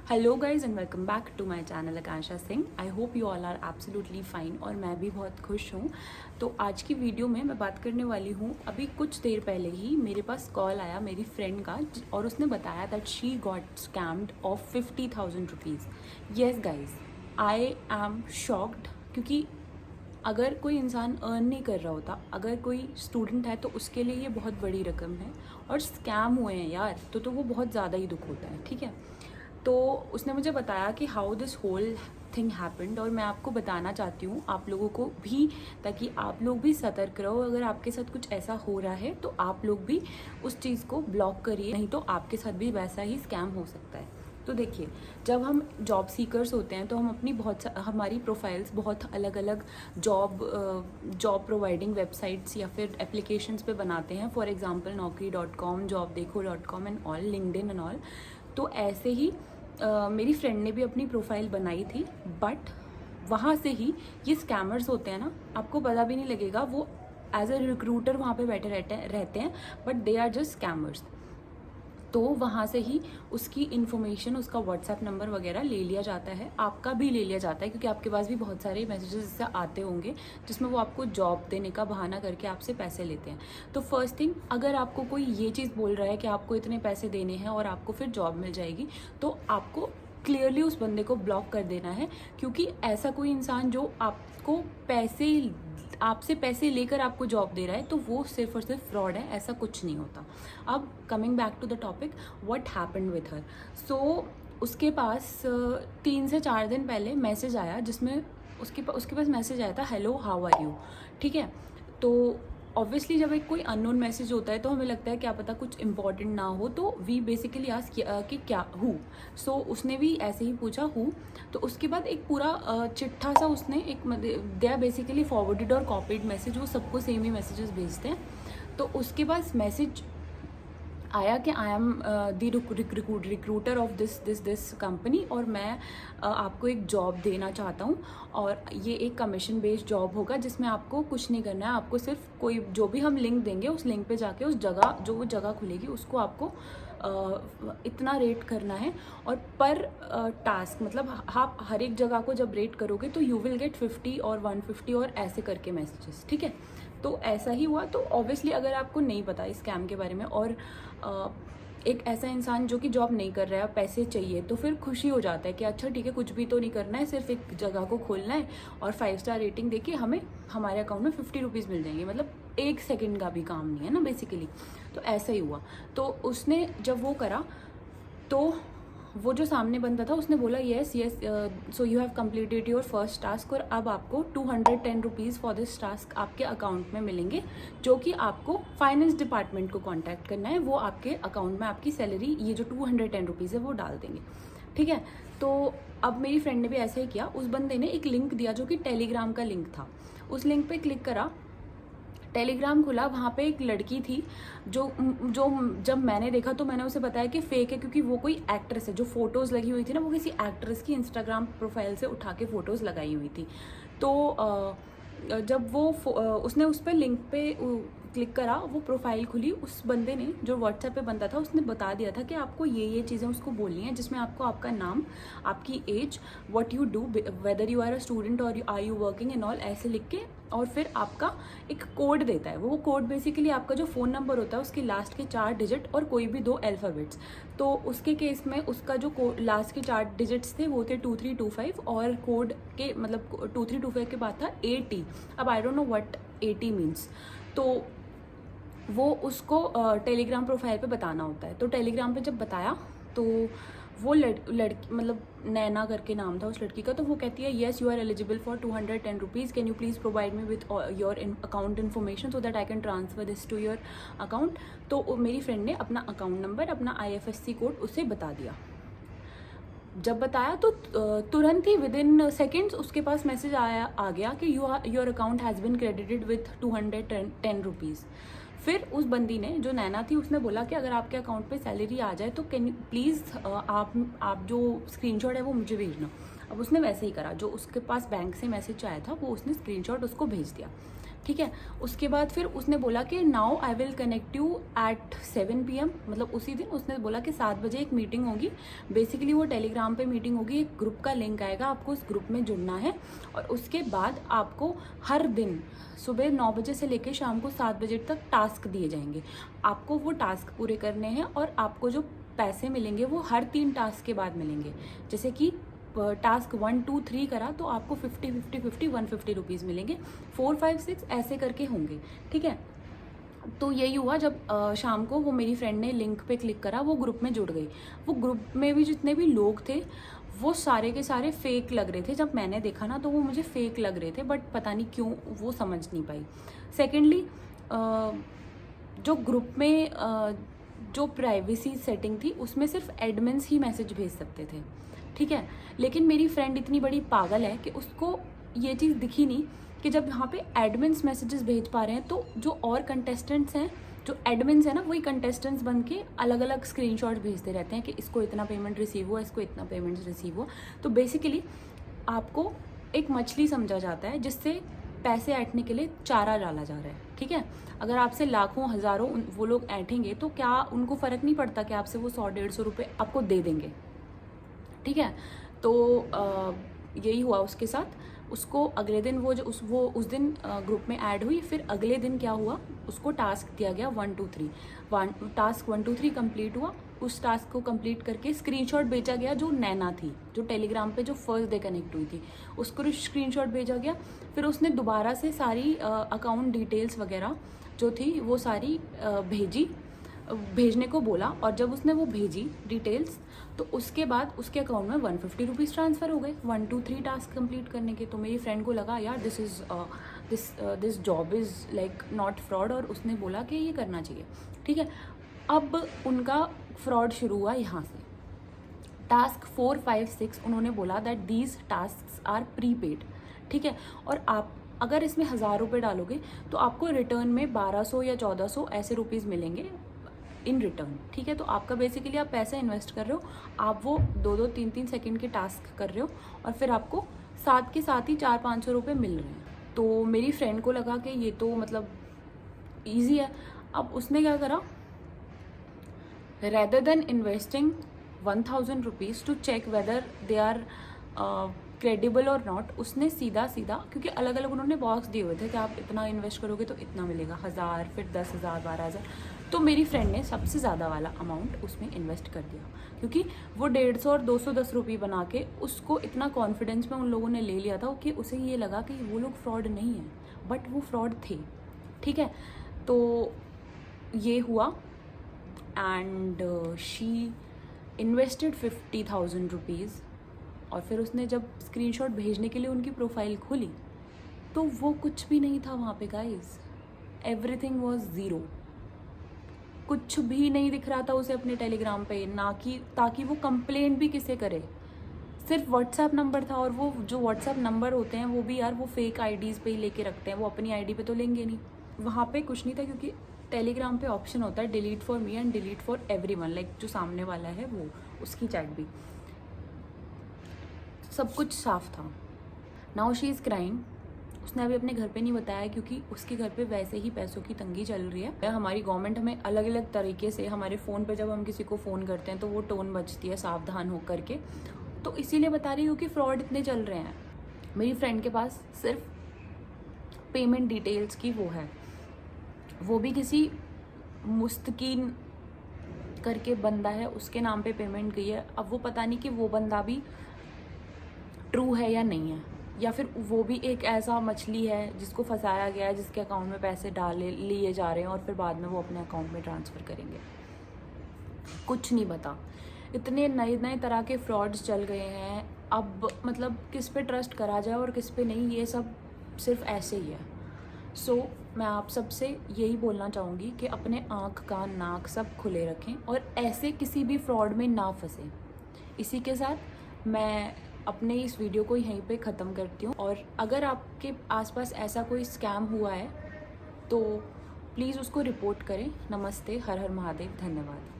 Hello guys and welcome back to my channel Akanksha Singh. I hope you all are absolutely fine और मैं भी बहुत खुश हूँ। तो आज की वीडियो में मैं बात करने वाली हूँ, अभी कुछ देर पहले ही मेरे पास कॉल आया मेरी फ्रेंड का और उसने बताया that she got scammed of 50,000 rupees. Yes guys, I am shocked, क्योंकि अगर कोई इंसान अर्न नहीं कर रहा होता, अगर कोई स्टूडेंट है तो उसके लिए ये बहुत बड़ी रकम है, और स्कैम हुए हैं यार तो वो बहुत ज़्यादा ही दुख होता है। ठीक है, तो उसने मुझे बताया कि how this whole thing happened, और मैं आपको बताना चाहती हूँ आप लोगों को भी, ताकि आप लोग भी सतर्क रहो। अगर आपके साथ कुछ ऐसा हो रहा है तो आप लोग भी उस चीज़ को ब्लॉक करिए, नहीं तो आपके साथ भी वैसा ही स्कैम हो सकता है। तो देखिए, जब हम जॉब सीकर्स होते हैं तो हम अपनी हमारी प्रोफाइल्स बहुत अलग अलग जॉब प्रोवाइडिंग वेबसाइट्स या फिर एप्लीकेशंस पे बनाते हैं। For example naukri.com, jobdekho.com and all, LinkedIn and all. तो ऐसे ही मेरी फ्रेंड ने भी अपनी प्रोफाइल बनाई थी, बट वहाँ से ही ये स्कैमर्स होते हैं ना, आपको पता भी नहीं लगेगा, वो एज अ रिक्रूटर वहाँ पे बैठे रहते हैं but they are just scammers. तो वहाँ से ही उसकी इन्फॉर्मेशन, उसका व्हाट्सएप नंबर वगैरह ले लिया जाता है, आपका भी ले लिया जाता है, क्योंकि आपके पास भी बहुत सारे मैसेजेस इससे आते होंगे जिसमें वो आपको जॉब देने का बहाना करके आपसे पैसे लेते हैं। तो फर्स्ट थिंग, अगर आपको कोई ये चीज़ बोल रहा है कि आपको इतने पैसे देने हैं और आपको फिर जॉब मिल जाएगी, तो आपको क्लियरली उस बंदे को ब्लॉक कर देना है, क्योंकि ऐसा कोई इंसान जो आपसे पैसे लेकर आपको जॉब दे रहा है तो वो सिर्फ और सिर्फ फ्रॉड है, ऐसा कुछ नहीं होता। अब coming back to the topic, what happened with her. So उसके पास 3 से 4 दिन पहले मैसेज आया जिसमें उसके पास मैसेज आया था, हेलो हाउ आर यू। ठीक है, तो ऑब्वियसली जब एक कोई अननोन मैसेज होता है तो हमें लगता है क्या पता कुछ इंपॉर्टेंट ना हो, तो वी बेसिकली आस्क कि क्या हु। सो उसने भी ऐसे ही पूछा हु। तो उसके बाद एक पूरा चिट्ठा सा उसने एक, दे आर बेसिकली फॉरवर्डेड और कॉपीड मैसेज, वो सबको सेम ही मैसेजेस भेजते हैं। तो उसके पास मैसेज आया कि I am the recruiter of this company, और मैं आपको एक जॉब देना चाहता हूँ, और ये एक कमीशन बेस्ड जॉब होगा जिसमें आपको कुछ नहीं करना है, आपको सिर्फ कोई जो भी हम लिंक देंगे उस लिंक पे जाके उस जगह, जो वो जगह खुलेगी उसको आपको इतना रेट करना है, और पर टास्क, मतलब आप हर एक जगह को जब रेट करोगे तो यू विल गेट 50 और 150 और ऐसे करके मैसेजेस। ठीक है, तो ऐसा ही हुआ। तो ऑब्वियसली अगर आपको नहीं पता इस स्कैम के बारे में, और एक ऐसा इंसान जो कि जॉब नहीं कर रहा है, पैसे चाहिए, तो फिर खुशी हो जाता है कि अच्छा ठीक है, कुछ भी तो नहीं करना है, सिर्फ एक जगह को खोलना है और 5 स्टार रेटिंग देके हमें हमारे अकाउंट में 50 रुपीज़ मिल जाएंगे। मतलब 1 सेकंड का भी काम नहीं है ना बेसिकली। तो ऐसा ही हुआ। तो उसने जब वो करा तो वो जो सामने बंदा था उसने बोला yes yes, so you have completed your first task, और अब आपको 210 रुपीज़ फॉर दिस टास्क आपके अकाउंट में मिलेंगे, जो कि आपको फाइनेंस डिपार्टमेंट को कांटेक्ट करना है, वो आपके अकाउंट में आपकी सैलरी, ये जो 210 रुपीज़ है वो डाल देंगे। ठीक है, तो अब मेरी फ्रेंड ने भी ऐसे ही किया। उस बंदे ने एक लिंक दिया जो कि टेलीग्राम का लिंक था। उस लिंक पे क्लिक करा, टेलीग्राम खुला, वहाँ पे एक लड़की थी जो जो जब मैंने देखा तो मैंने उसे बताया कि फेक है, क्योंकि वो कोई एक्ट्रेस है। जो फोटोज़ लगी हुई थी ना, वो किसी एक्ट्रेस की इंस्टाग्राम प्रोफाइल से उठा के फ़ोटोज़ लगाई हुई थी। तो जब वो उसने उस पर लिंक पे क्लिक करा, वो प्रोफाइल खुली, उस बंदे ने, जो व्हाट्सएप पे बंदा था, उसने बता दिया था कि आपको ये चीज़ें उसको बोलनी है, जिसमें आपको आपका नाम, आपकी age, what you do, whether you are a student और are you working and all, ऐसे लिख के, और फिर आपका एक कोड देता है। वो कोड बेसिकली आपका जो फ़ोन नंबर होता है उसके लास्ट के 4 डिजिट और कोई भी 2 अल्फ़ाबेट्स। तो उसके केस में उसका जो लास्ट के 4 डिजिट्स थे वो थे 2325, और कोड के मतलब 2325 के बाद था 80। अब I don't know what 80 means. तो वो उसको टेलीग्राम प्रोफाइल पे बताना होता है। तो टेलीग्राम पे जब बताया तो वो लड़की, मतलब नैना करके नाम था उस लड़की का, तो वो कहती है yes you are eligible for 210 rupees, can you please provide me with your account information so that I can transfer this to your account. तो मेरी फ्रेंड ने अपना अकाउंट नंबर, अपना IFSC कोड उसे बता दिया। जब बताया तो तुरंत ही विद इन सेकेंड्स उसके पास मैसेज आ गया कि your account has been credited with 210 rupees. फिर उस बंदी ने, जो नैना थी, उसने बोला कि अगर आपके अकाउंट पे सैलरी आ जाए तो कैन यू प्लीज़ आप जो स्क्रीनशॉट है वो मुझे भेजना। अब उसने वैसे ही करा, जो उसके पास बैंक से मैसेज आया था वो उसने स्क्रीनशॉट उसको भेज दिया। ठीक है। उसके बाद फिर उसने बोला कि now I will connect you at 7 PM, मतलब उसी दिन उसने बोला कि 7 बजे एक मीटिंग होगी। बेसिकली वो टेलीग्राम पे मीटिंग होगी, एक ग्रुप का लिंक आएगा, आपको उस ग्रुप में जुड़ना है और उसके बाद आपको हर दिन सुबह 9 बजे से लेकर शाम को 7 बजे तक टास्क दिए जाएंगे। आपको वो टास्क पूरे करने हैं और आपको जो पैसे मिलेंगे वो हर 3 टास्क के बाद मिलेंगे। जैसे कि टास्क 1, 2, 3 करा तो आपको 50, 50, 50, 150 रुपीज़ मिलेंगे। 4, 5, 6 ऐसे करके होंगे, ठीक है। तो यही हुआ जब शाम को वो मेरी फ्रेंड ने लिंक पे क्लिक करा, वो ग्रुप में जुड़ गई। वो ग्रुप में भी जितने भी लोग थे वो सारे के सारे फेक लग रहे थे। जब मैंने देखा ना तो वो मुझे फेक लग रहे थे, बट पता नहीं क्यों वो समझ नहीं पाई। सेकेंडली जो ग्रुप में जो प्राइवेसी सेटिंग थी उसमें सिर्फ एडमिन्स ही मैसेज भेज सकते थे, ठीक है। लेकिन मेरी फ्रेंड इतनी बड़ी पागल है कि उसको ये चीज़ दिखी नहीं कि जब यहाँ पे एडमिन्स मैसेजेस भेज पा रहे हैं तो जो और कंटेस्टेंट्स हैं, जो एडमिन्स हैं ना, वही कंटेस्टेंट्स बन के अलग अलग स्क्रीनशॉट भेजते रहते हैं कि इसको इतना पेमेंट रिसीव हुआ, इसको इतना पेमेंट रिसीव हुआ। तो बेसिकली आपको एक मछली समझा जाता है जिससे पैसे ऐंठने के लिए चारा डाला जा रहा है, ठीक है। अगर आपसे लाखों हज़ारों वो लोग ऐंठेंगे तो क्या उनको फ़र्क नहीं पड़ता कि आपसे वो 100-150 रुपये आपको दे देंगे, ठीक है। तो यही हुआ उसके साथ। उसको अगले दिन वो उस दिन ग्रुप में ऐड हुई। फिर अगले दिन क्या हुआ, उसको टास्क दिया गया 1, 2, 3। टास्क 1, 2, 3 कंप्लीट हुआ। उस टास्क को कंप्लीट करके स्क्रीनशॉट भेजा गया जो नैना थी, जो टेलीग्राम पे जो फर्स्ट डे कनेक्ट हुई थी, उसको स्क्रीनशॉट भेजा गया। फिर उसने दोबारा से सारी अकाउंट डिटेल्स वगैरह जो थी वो सारी भेजने को बोला। और जब उसने वो भेजी डिटेल्स तो उसके बाद उसके अकाउंट में 150 रुपीज़ ट्रांसफ़र हो गए 1, 2, 3 टास्क कंप्लीट करने के। तो मेरी फ्रेंड को लगा यार this job is like not fraud, और उसने बोला कि ये करना चाहिए, ठीक है। अब उनका फ्रॉड शुरू हुआ यहाँ से। टास्क 4, 5, 6 उन्होंने बोला that these task are prepaid, ठीक है। और आप अगर इसमें 1000 रुपये डालोगे तो आपको रिटर्न में 1200 या 1400 ऐसे रुपीज़ मिलेंगे इन रिटर्न, ठीक है। तो आपका बेसिकली आप पैसा इन्वेस्ट कर रहे हो, आप वो 2-2, 3-3 सेकंड के टास्क कर रहे हो और फिर आपको साथ के साथ ही 400-500 रुपये मिल रहे हैं। तो मेरी फ्रेंड को लगा कि ये तो मतलब ईजी है। अब उसने क्या करा, rather than investing 1000 rupees to check whether they are credible or not, उसने सीधा क्योंकि अलग अलग उन्होंने बॉक्स दिए हुए थे कि आप इतना इन्वेस्ट करोगे तो इतना मिलेगा, 1000, फिर 10,000, 12,000। तो मेरी फ्रेंड ने सबसे ज़्यादा वाला अमाउंट उसमें इन्वेस्ट कर दिया, क्योंकि वो 150 और 210 रुपये बना के उसको इतना कॉन्फिडेंस में उन लोगों ने ले लिया था कि उसे ये लगा कि वो लोग फ्रॉड नहीं हैं, बट वो फ्रॉड थे, ठीक है। तो ये हुआ एंड शी इन्वेस्टेड 50,000 रुपीज़। और फिर उसने जब स्क्रीनशॉट भेजने के लिए उनकी प्रोफाइल खोली तो वो कुछ भी नहीं था वहाँ पे गाइस, एवरीथिंग वाज ज़ीरो। कुछ भी नहीं दिख रहा था उसे अपने टेलीग्राम पे, ना कि ताकि वो कंप्लेंट भी किसे करे। सिर्फ व्हाट्सएप नंबर था, और वो जो व्हाट्सएप नंबर होते हैं वो भी यार वो फेक आईडीज़ पे ही लेके रखते हैं, वो अपनी आईडी पे तो लेंगे नहीं। वहाँ पे कुछ नहीं था, क्योंकि टेलीग्राम पे ऑप्शन होता है delete for me and delete for everyone, like जो सामने वाला है वो, उसकी चैट भी, सब कुछ साफ था। Now she is crying. उसने अभी अपने घर पे नहीं बताया क्योंकि उसके घर पे वैसे ही पैसों की तंगी चल रही है। हमारी गवर्नमेंट हमें अलग अलग तरीके से, हमारे फ़ोन पे जब हम किसी को फ़ोन करते हैं तो वो टोन बजती है सावधान हो करके, तो इसीलिए बता रही हूँ कि फ्रॉड इतने चल रहे हैं। मेरी फ्रेंड के पास सिर्फ पेमेंट डिटेल्स की वो है, वो भी किसी मुस्तकीन करके बंदा है, उसके नाम पे पेमेंट गई है। अब वो पता नहीं कि वो बंदा भी ट्रू है या नहीं है, या फिर वो भी एक ऐसा मछली है जिसको फंसाया गया है, जिसके अकाउंट में पैसे लिए जा रहे हैं और फिर बाद में वो अपने अकाउंट में ट्रांसफ़र करेंगे। कुछ नहीं पता, इतने नए तरह के फ्रॉड्स चल गए हैं। अब मतलब किस पे ट्रस्ट करा जाए और किस पे नहीं, ये सब सिर्फ ऐसे ही है। सो मैं आप सबसे यही बोलना चाहूँगी कि अपने आँख कान नाक सब खुले रखें और ऐसे किसी भी फ्रॉड में ना फंसे। इसी के साथ मैं अपने इस वीडियो को यहीं पे ख़त्म करती हूँ, और अगर आपके आसपास ऐसा कोई स्कैम हुआ है तो प्लीज़ उसको रिपोर्ट करें। नमस्ते, हर हर महादेव, धन्यवाद।